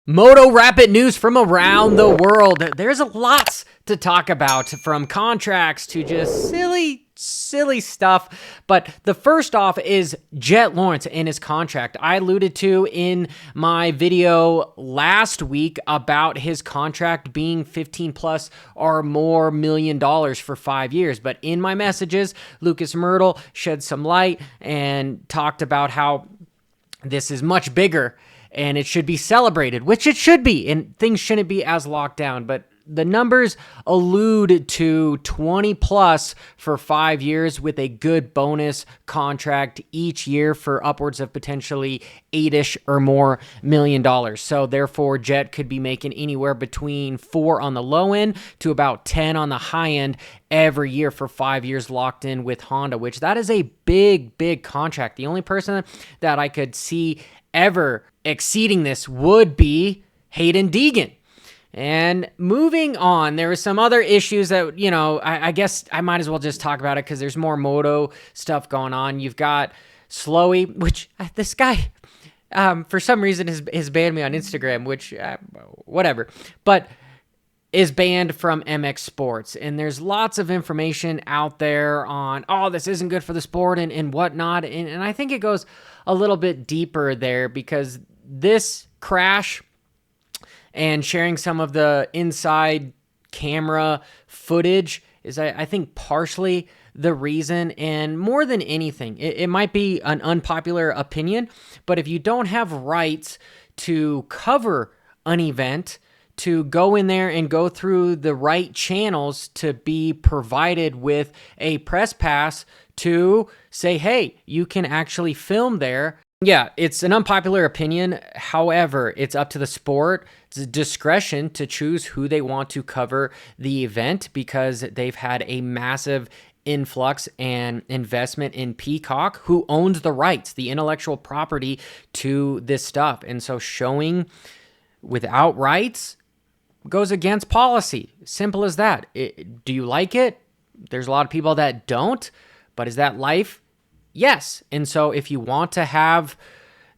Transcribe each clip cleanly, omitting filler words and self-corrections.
Moto rapid news from around the world. There's lots to talk about, from contracts to just silly stuff. But the first off is Jet Lawrence and his contract. I alluded to in my video last week about his contract being 15 plus or more $1 million for 5 years. But in my messages, Lucas Myrtle shed some light and talked about how this is much bigger and it should be celebrated, which it should be, and things shouldn't be as locked down. But the numbers allude to 20 plus for 5 years with a good bonus contract each year for upwards of potentially $8-ish or more $1 million. So therefore, Jet could be making anywhere between 4 on the low end to about 10 on the high end every year for 5 years locked in with Honda, which that is a big contract. The only person that I could see ever exceeding this would be Hayden Deegan. And moving on, there were some other issues that, I guess I might as well just talk about it because there's more Moto stuff going on. You've got Slowy, which this guy, for some reason, has banned me on Instagram, which, whatever. But is banned from MX Sports. And there's lots of information out there on, this isn't good for the sport and whatnot. And I think it goes a little bit deeper there because this crash and sharing some of the inside camera footage is, I think, partially the reason. And more than anything, it might be an unpopular opinion, but if you don't have rights to cover an event, to go in there and go through the right channels to be provided with a press pass to say, hey, you can actually film there. Yeah, it's an unpopular opinion. However, it's up to the sport's discretion to choose who they want to cover the event because they've had a massive influx and investment in Peacock, who owns the rights, the intellectual property to this stuff. And so showing without rights goes against policy. Simple as that. Do you like it? There's a lot of people that don't, but is that life? Yes. And so if you want to have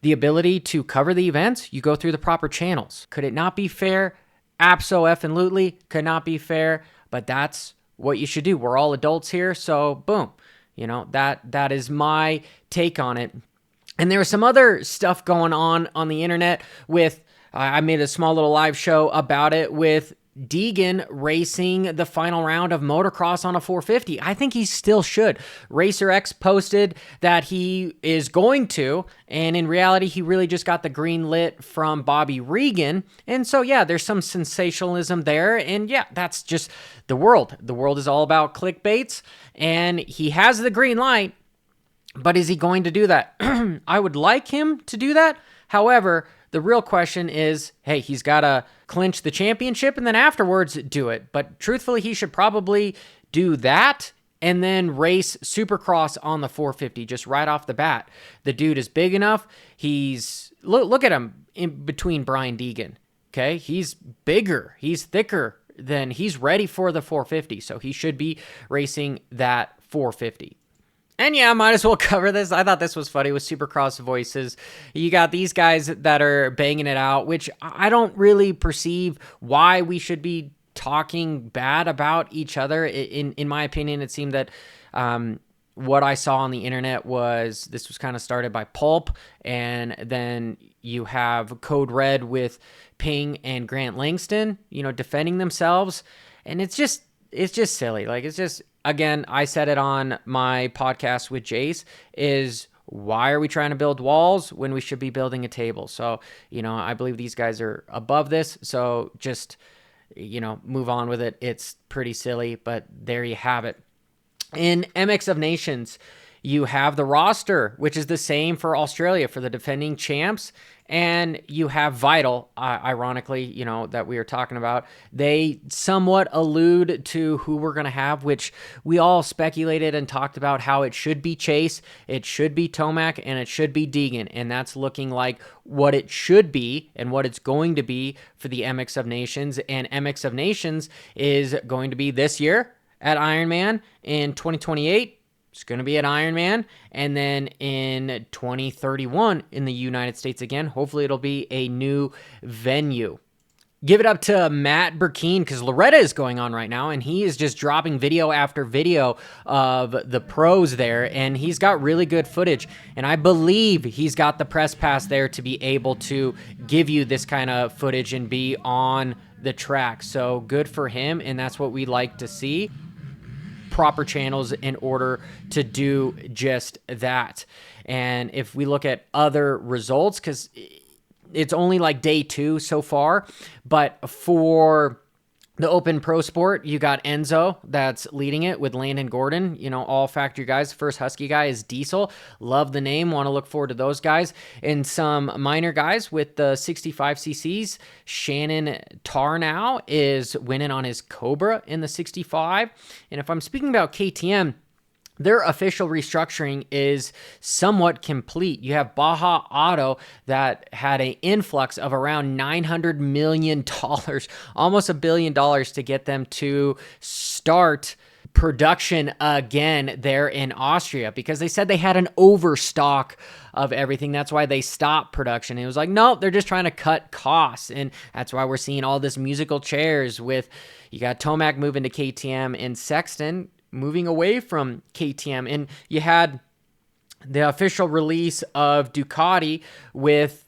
the ability to cover the events, you go through the proper channels. Could it not be fair? Abso-effing-lutely could not be fair, but that's what you should do. We're all adults here, so boom. That is my take on it. And there was some other stuff going on the internet with, I made a small little live show about it with Deegan racing the final round of motocross on a 450. I think he still should. Racer X posted that he is going to, and in reality, he really just got the green lit from Bobby Regan. And so, yeah, there's some sensationalism there. And yeah, that's just the world. The world is all about clickbaits, and he has the green light, but is he going to do that? I would like him to do that. However, the real question is, hey, he's got to clinch the championship and then afterwards do it. But truthfully, he should probably do that and then race Supercross on the 450 just right off the bat. The dude is big enough. Look at him in between Brian Deegan. Okay, he's bigger. He's thicker. He's ready for the 450. So he should be racing that 450. And yeah, I might as well cover this. I thought this was funny with Supercross voices. You got these guys that are banging it out, which I don't really perceive why we should be talking bad about each other. In my opinion, it seemed that what I saw on the internet was this was kind of started by Pulp, and then you have Code Red with Ping and Grant Langston, defending themselves, and it's just silly. Again, I said it on my podcast with Jace, is why are we trying to build walls when we should be building a table? So, I believe these guys are above this. So just, move on with it. It's pretty silly, but there you have it. In MX of Nations, you have the roster, which is the same for Australia for the defending champs. And you have Vital, ironically, that we were talking about. They somewhat allude to who we're going to have, which we all speculated and talked about how it should be Chase, it should be Tomac, and it should be Deegan. And that's looking like what it should be and what it's going to be for the MX of Nations. And MX of Nations is going to be this year at Ironman in 2028. it's going to be at Ironman, and then in 2031 in the United States again. Hopefully it'll be a new venue. Give it up to Matt Burkeen, because Loretta is going on right now, and he is just dropping video after video of the pros there, and he's got really good footage, and I believe he's got the press pass there to be able to give you this kind of footage and be on the track. So good for him, and that's what we like to see. Proper channels in order to do just that. And if we look at other results, because it's only like day 2 so far, but for the Open Pro Sport, you got Enzo that's leading it with Landon Gordon, all factory guys. First Husky guy is Diesel. Love the name. Want to look forward to those guys. And some minor guys with the 65 cc's. Shannon Tarnow is winning on his Cobra in the 65. And if I'm speaking about KTM, their official restructuring is somewhat complete. You have Baja Auto that had an influx of around $900 million, almost $1 billion, to get them to start production again there in Austria, because they said they had an overstock of everything. That's why they stopped production. It was like, no, they're just trying to cut costs. And that's why we're seeing all this musical chairs with, you got Tomac moving to KTM and Sexton moving away from KTM. And you had the official release of Ducati with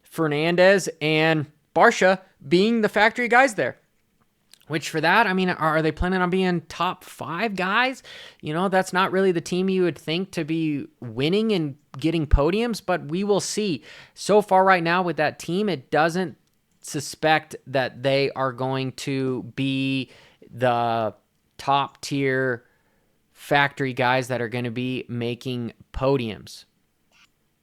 Fernandez and Barcia being the factory guys there. Which for that, I mean, are they planning on being top 5 guys? That's not really the team you would think to be winning and getting podiums, but we will see. So far right now with that team, it doesn't suspect that they are going to be the top tier factory guys that are going to be making podiums.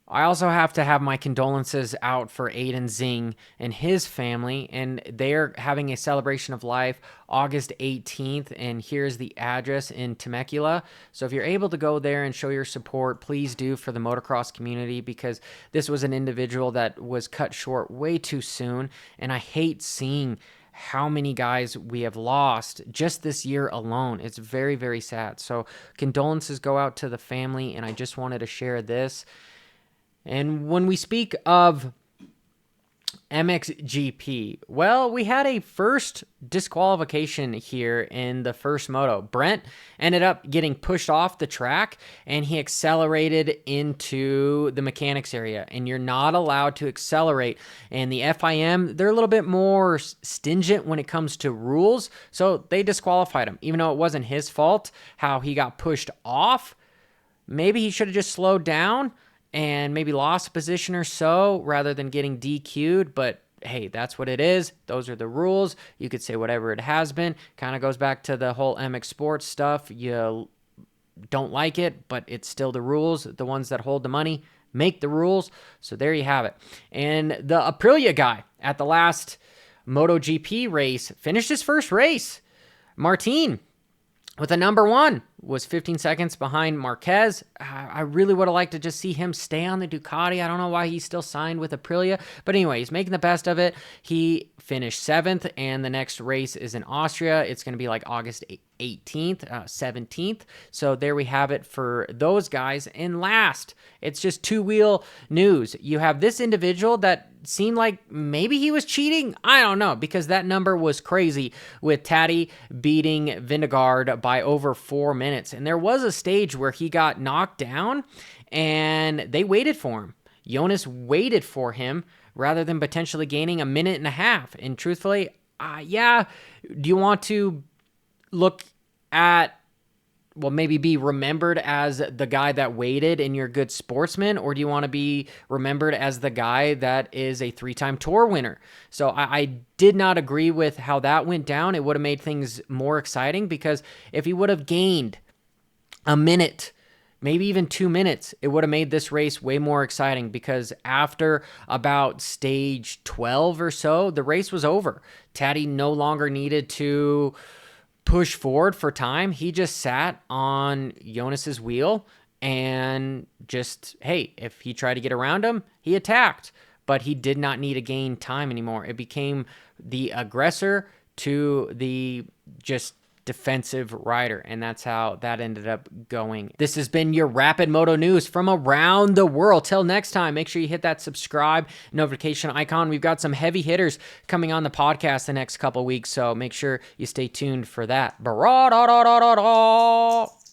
I also have to have my condolences out for Aiden Zing and his family, and they're having a celebration of life August 18th, and here's the address in Temecula. So if you're able to go there and show your support, please do, for the motocross community, because this was an individual that was cut short way too soon, and I hate seeing how many guys we have lost just this year alone. It's very, very sad. So condolences go out to the family, and I just wanted to share this. And when we speak of MXGP, well, we had a first disqualification here in the first moto. Brent ended up getting pushed off the track, and he accelerated into the mechanics area, and you're not allowed to accelerate. And the FIM, they're a little bit more stingent when it comes to rules, so they disqualified him, even though it wasn't his fault how he got pushed off. Maybe he should have just slowed down and maybe lost a position or so rather than getting DQ'd, but hey, that's what it is. Those are the rules. You could say whatever it has been. Kind of goes back to the whole MX Sports stuff. You don't like it, but it's still the rules. The ones that hold the money make the rules. So there you have it. And the Aprilia guy at the last MotoGP race finished his first race. Martin, with a number 1, was 15 seconds behind Marquez. I really would have liked to just see him stay on the Ducati. I don't know why he's still signed with Aprilia. But anyway, he's making the best of it. He finished 7th, and the next race is in Austria. It's going to be like August 18th, 17th. So there we have it for those guys. And last, it's just two-wheel news. You have this individual that seemed like maybe he was cheating. I don't know, because that number was crazy with Taddy beating Vingegaard by over 4 minutes. And there was a stage where he got knocked down and they waited for him. Jonas waited for him rather than potentially gaining a minute and a half. And truthfully, do you want to look at, well, maybe be remembered as the guy that waited and you're a good sportsman, or do you want to be remembered as the guy that is a 3-time tour winner? So I did not agree with how that went down. It would have made things more exciting, because if he would have gained a minute, maybe even 2 minutes, it would have made this race way more exciting, because after about stage 12 or so, the race was over. Taddy no longer needed to push forward for time. He just sat on Jonas's wheel and just, hey, if he tried to get around him, he attacked, but he did not need to gain time anymore. It became the aggressor to the just defensive rider, and that's how that ended up going. This has been your Rapid Moto news from around the world. Till next time, make sure you hit that subscribe notification icon. We've got some heavy hitters coming on the podcast the next couple weeks, so make sure you stay tuned for that. Ba-ra-da-da-da-da-da.